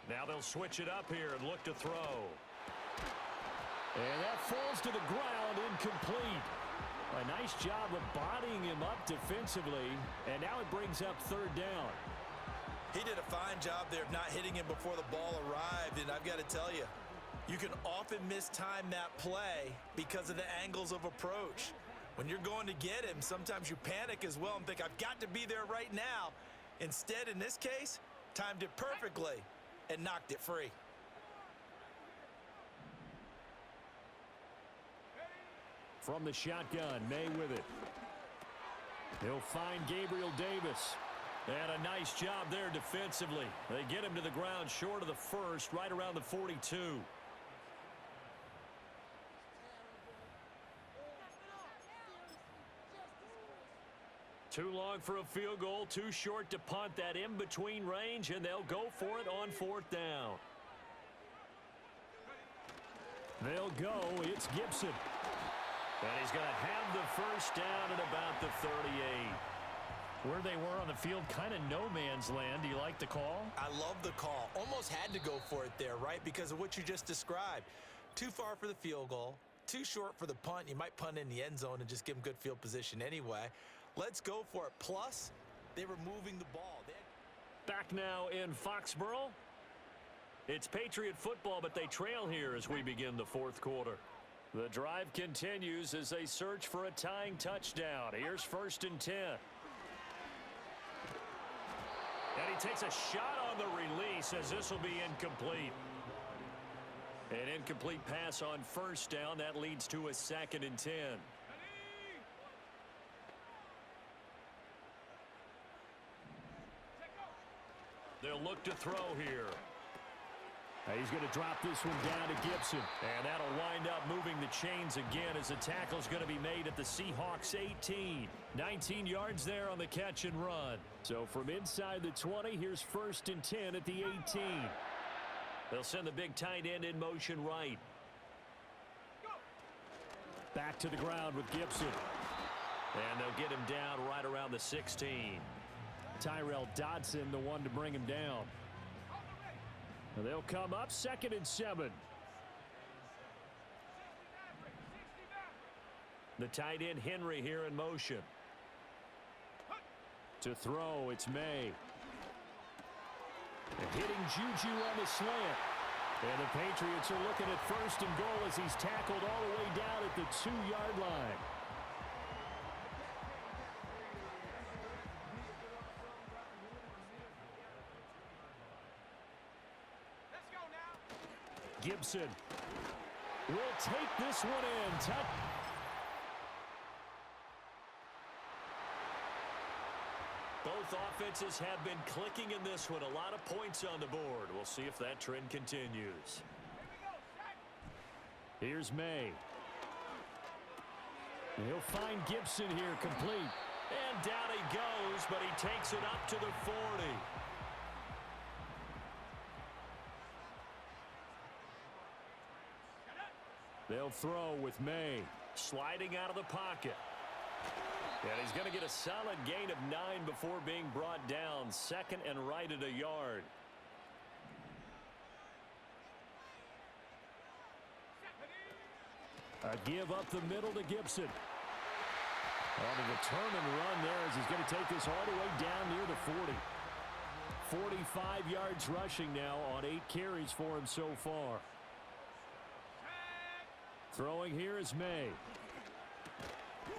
Now they'll switch it up here and look to throw. And that falls to the ground, incomplete. A nice job of bodying him up defensively, and now it brings up 3rd down. He did a fine job there of not hitting him before the ball arrived, and I've got to tell you, you can often mistime that play because of the angles of approach. When you're going to get him, sometimes you panic as well and think, I've got to be there right now. Instead, in this case, timed it perfectly and knocked it free. From the shotgun, May with it. He'll find Gabriel Davis. And a nice job there defensively. They get him to the ground short of the 1st, right around the 42. Too long for a field goal, too short to punt. That in-between range, and they'll go for it on 4th down. They'll go. It's Gibson. And he's going to have the 1st down at about the 38. Where they were on the field, kind of no man's land. Do you like the call? I love the call. Almost had to go for it there, right? Because of what you just described. Too far for the field goal. Too short for the punt. You might punt in the end zone and just give them good field position anyway. Let's go for it. Plus, they were moving the ball. Back now in Foxborough. It's Patriot football, but they trail here as we begin the 4th quarter. The drive continues as they search for a tying touchdown. Here's 1st and 10. And he takes a shot on the release as this will be incomplete. An incomplete pass on 1st down. That leads to a 2nd and 10. They'll look to throw here. He's going to drop this one down to Gibson. And that'll wind up moving the chains again as the tackle's going to be made at the Seahawks 18. 19 yards there on the catch and run. So from inside the 20, here's 1st and 10 at the 18. They'll send the big tight end in motion right. Back to the ground with Gibson. And they'll get him down right around the 16. Tyrell Dodson, the one to bring him down. They'll come up 2nd and 7. The tight end Henry here in motion. To throw, it's May. And hitting Juju on the slant. And the Patriots are looking at 1st and goal as he's tackled all the way down at the 2-yard line. Gibson will take this one in. Both offenses have been clicking in this one. A lot of points on the board. We'll see if that trend continues. Here's May. He'll find Gibson here complete. And down he goes, but he takes it up to the 40. They'll throw with May. Sliding out of the pocket. And he's going to get a solid gain of 9 before being brought down. 2nd and right at a yard. A give up the middle to Gibson. On a determined run there as he's going to take this all the way down near the 40. 45 yards rushing now on 8 carries for him so far. Throwing here is May.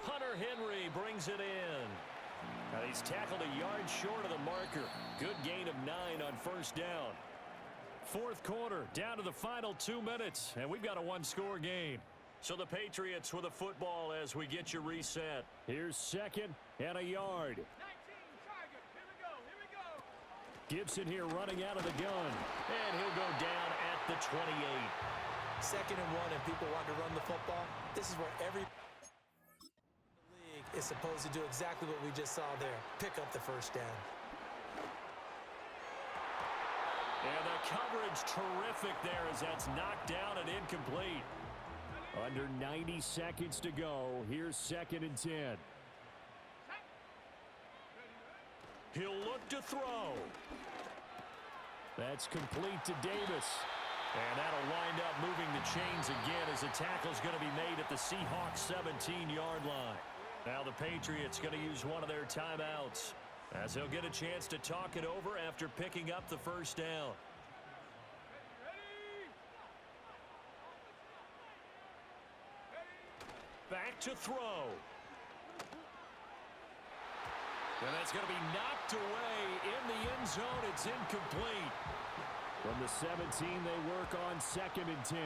Hunter Henry brings it in. Now he's tackled a yard short of the marker. Good gain of 9 on 1st down. 4th quarter, down to the final 2 minutes, and we've got a 1-score game. So the Patriots with a football as we get you reset. Here's 2nd and a yard. 19 target. Here we go. Gibson here running out of the gun. And he'll go down at the 28. 2nd and 1 and people want to run the football. This is where every league is supposed to do exactly what we just saw there. Pick up the 1st down. And the coverage terrific there as that's knocked down and incomplete. Under 90 seconds to go. Here's 2nd and 10. He'll look to throw. That's complete to Davis. And that'll wind up moving the chains again as the tackle's going to be made at the Seahawks 17-yard line. Now the Patriots going to use one of their timeouts as they'll get a chance to talk it over after picking up the 1st down. Back to throw. And that's going to be knocked away in the end zone. It's incomplete. From the 17, they work on 2nd and 10.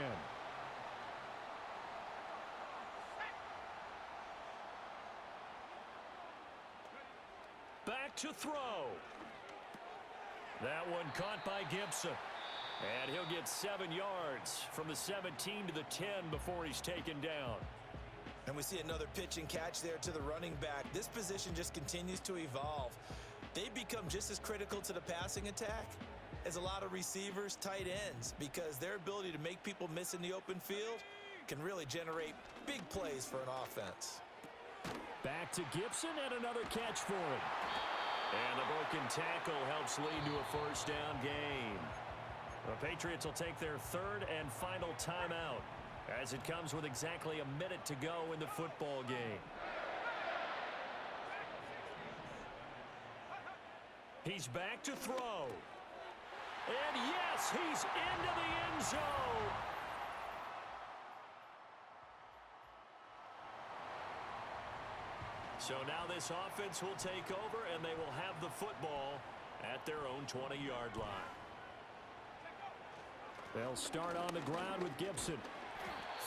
Back to throw. That one caught by Gibson. And he'll get 7 yards from the 17 to the 10 before he's taken down. And we see another pitch and catch there to the running back. This position just continues to evolve. They become just as critical to the passing attack as a lot of receivers, tight ends, because their ability to make people miss in the open field can really generate big plays for an offense. Back to Gibson and another catch for him. And the broken tackle helps lead to a 1st down gain. The Patriots will take their 3rd and final timeout as it comes with exactly a minute to go in the football game. He's back to throw. And yes, he's into the end zone. So now this offense will take over, and they will have the football at their own 20-yard line. They'll start on the ground with Gibson.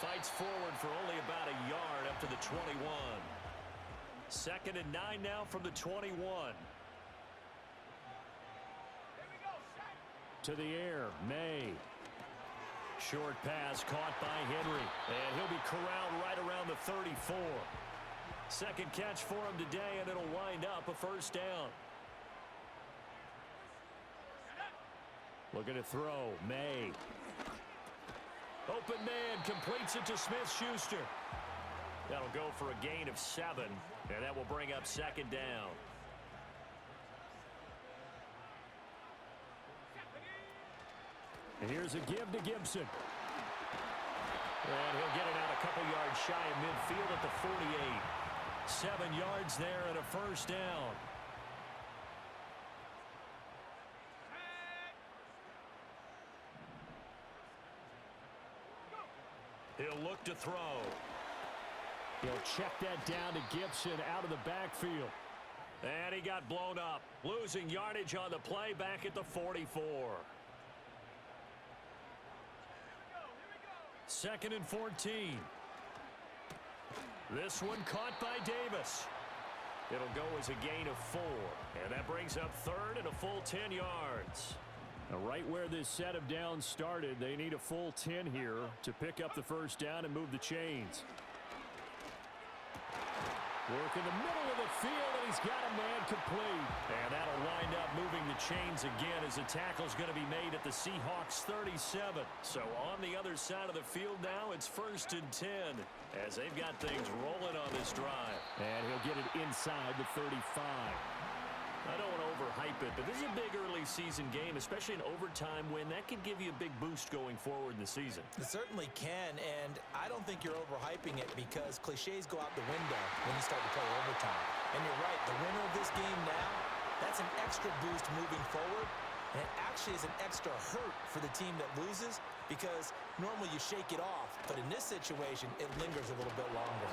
Fights forward for only about a yard up to the 21. 2nd and 9 now from the 21. To the air, May. Short pass caught by Henry, and he'll be corralled right around the 34. Second catch for him today, and it'll wind up a first down. Looking to throw, May. Open man completes it to Smith-Schuster. That'll go for a gain of 7, and that will bring up second down. And here's a give to Gibson. And he'll get it out a couple yards shy of midfield at the 48. 7 yards there and a first down. He'll look to throw. He'll check that down to Gibson out of the backfield. And he got blown up. Losing yardage on the play back at the 44. 2nd and 14. This one caught by Davis. It'll go as a gain of 4. And that brings up 3rd and a full 10 yards. Now, right where this set of downs started, they need a full 10 here to pick up the first down and move the chains. Work in the middle of the field, and he's got a man complete. And that'll wind up moving the chains again as the tackle's going to be made at the Seahawks 37. So on the other side of the field now, it's 1st and 10 as they've got things rolling on this drive. And he'll get it inside the 35. I don't want to overhype it, but this is a big early season game, especially an overtime win. That could give you a big boost going forward in the season. It certainly can, and I don't think you're overhyping it because cliches go out the window when you start to play overtime. And you're right, the winner of this game now, that's an extra boost moving forward, and it actually is an extra hurt for the team that loses because normally you shake it off, but in this situation, it lingers a little bit longer.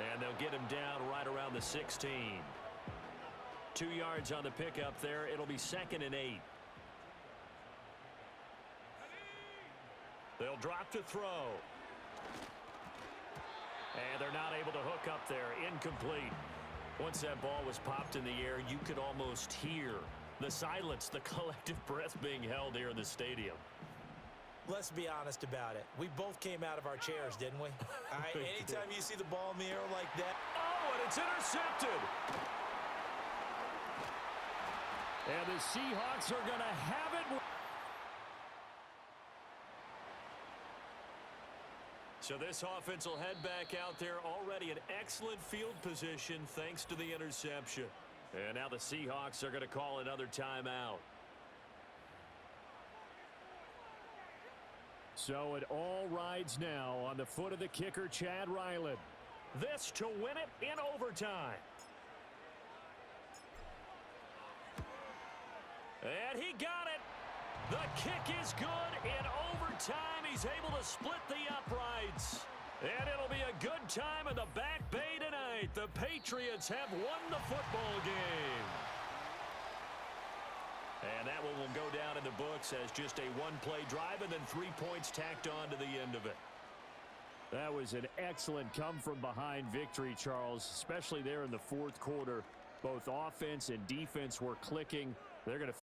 And they'll get him down right around the 16. 2 yards on the pickup there. It'll be 2nd and 8. They'll drop to throw. And they're not able to hook up there. Incomplete. Once that ball was popped in the air, you could almost hear the silence, the collective breath being held here in the stadium. Let's be honest about it. We both came out of our chairs, didn't we? All right, anytime you see the ball in the air like that. Oh, and it's intercepted. And the Seahawks are going to have it. So this offense will head back out there, already in excellent field position thanks to the interception. And now the Seahawks are going to call another timeout. So it all rides now on the foot of the kicker, Chad Ryland. This to win it in overtime. And he got it. The kick is good. In overtime, he's able to split the uprights. And it'll be a good time in the Back Bay tonight. The Patriots have won the football game. And that one will go down in the books as just a one-play drive and then 3 points tacked on to the end of it. That was an excellent come-from-behind victory, Charles, especially there in the fourth quarter. Both offense and defense were clicking. They're going to